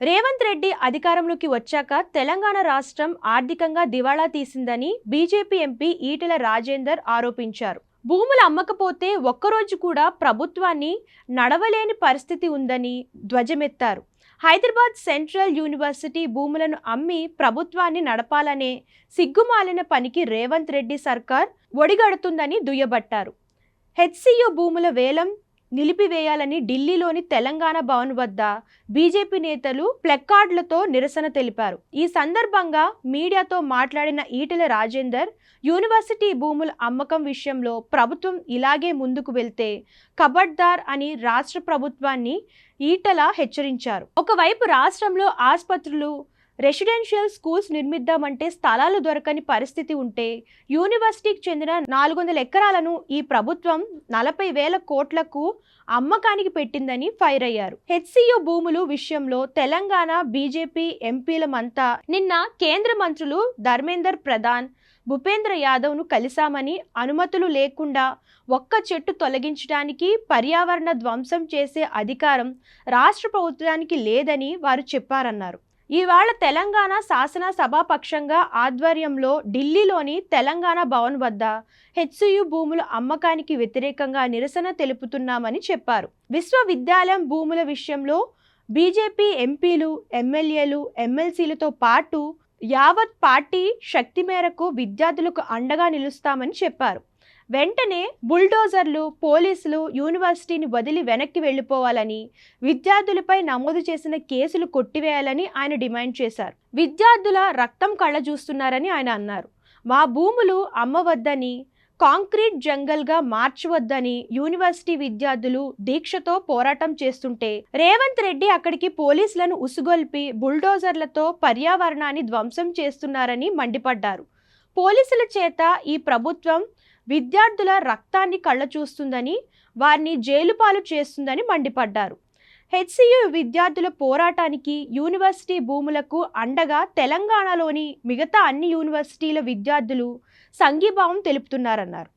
రేవంత్ రెడ్డి అధికారంలోకి వచ్చాక తెలంగాణ రాష్ట్రం ఆర్థికంగా దివాళా తీసిందని బీజేపీ ఎంపీ ఈటెల రాజేందర్ ఆరోపించారు. భూములు అమ్మకపోతే ఒక్కరోజు కూడా ప్రభుత్వాన్ని నడవలేని పరిస్థితి ఉందని ధ్వజమెత్తారు. హైదరాబాద్ సెంట్రల్ యూనివర్సిటీ భూములను అమ్మి ప్రభుత్వాన్ని నడపాలనే సిగ్గుమాలిన పనికి రేవంత్ రెడ్డి సర్కార్ ఒడిగడుతుందని దుయ్యబట్టారు. హెచ్సియు భూముల వేలం నిలిపివేయాలని ఢిల్లీలోని తెలంగాణ భవన్ వద్ద బీజేపీ నేతలు ప్లెక్కార్డులతో నిరసన తెలిపారు. ఈ సందర్భంగా మీడియాతో మాట్లాడిన ఈటెల రాజేందర్, యూనివర్సిటీ భూముల అమ్మకం విషయంలో ప్రభుత్వం ఇలాగే ముందుకు వెళ్తే ఖబర్దార్ అని రాష్ట్ర ప్రభుత్వాన్ని ఈటెల హెచ్చరించారు. ఒకవైపు రాష్ట్రంలో ఆసుపత్రులు, రెసిడెన్షియల్ స్కూల్స్ నిర్మిద్దామంటే స్థలాలు దొరకని పరిస్థితి ఉంటే యూనివర్సిటీకి చెందిన 400 ఎకరాలను ఈ ప్రభుత్వం 40,000 కోట్లకు అమ్మకానికి పెట్టిందని ఫైర్ అయ్యారు. హెచ్సియు భూములు విషయంలో తెలంగాణ బీజేపీ ఎంపీలమంతా నిన్న కేంద్ర మంత్రులు ధర్మేందర్ ప్రధాన్, భూపేంద్ర యాదవ్ను కలిశామని, అనుమతులు లేకుండా ఒక్క చెట్టు తొలగించడానికి, పర్యావరణ ధ్వంసం చేసే అధికారం రాష్ట్ర ప్రభుత్వానికి లేదని వారు చెప్పారన్నారు. ఇవాళ తెలంగాణ శాసనసభాపక్షంగా ఆధ్వర్యంలో ఢిల్లీలోని తెలంగాణ భవన్ వద్ద హెచ్సియు భూముల అమ్మకానికి వ్యతిరేకంగా నిరసన తెలుపుతున్నామని చెప్పారు. విశ్వవిద్యాలయం భూముల విషయంలో బీజేపీ ఎంపీలు, ఎమ్మెల్యేలు, ఎమ్మెల్సీలతో పాటు యావత్ పార్టీ శక్తి మేరకు విద్యార్థులకు అండగా నిలుస్తామని చెప్పారు. వెంటనే బుల్డోజర్లు, పోలీసులు యూనివర్సిటీని వదిలి వెనక్కి వెళ్లిపోవాలని, విద్యార్థులపై నమోదు చేసిన కేసులు కొట్టివేయాలని ఆయన డిమాండ్ చేశారు. విద్యార్థుల రక్తం కళ్ళ చూస్తున్నారని ఆయన అన్నారు. మా భూములు అమ్మవద్దని, కాంక్రీట్ జంగల్గా మార్చవద్దని యూనివర్సిటీ విద్యార్థులు దీక్షతో పోరాటం చేస్తుంటే రేవంత్ రెడ్డి అక్కడికి పోలీసులను ఉసుగొల్పి బుల్డోజర్లతో పర్యావరణాన్ని ధ్వంసం చేస్తున్నారని మండిపడ్డారు. పోలీసుల చేత ఈ ప్రభుత్వం విద్యార్థుల రక్తాన్ని కళ్ళ చూస్తుందని, వారిని జైలు పాలు చేస్తుందని మండిపడ్డారు. హెచ్సియు విద్యార్థుల పోరాటానికి, యూనివర్సిటీ భూములకు అండగా తెలంగాణలోని మిగతా అన్ని యూనివర్సిటీల విద్యార్థులు సంఘీభావం తెలుపుతున్నారన్నారు.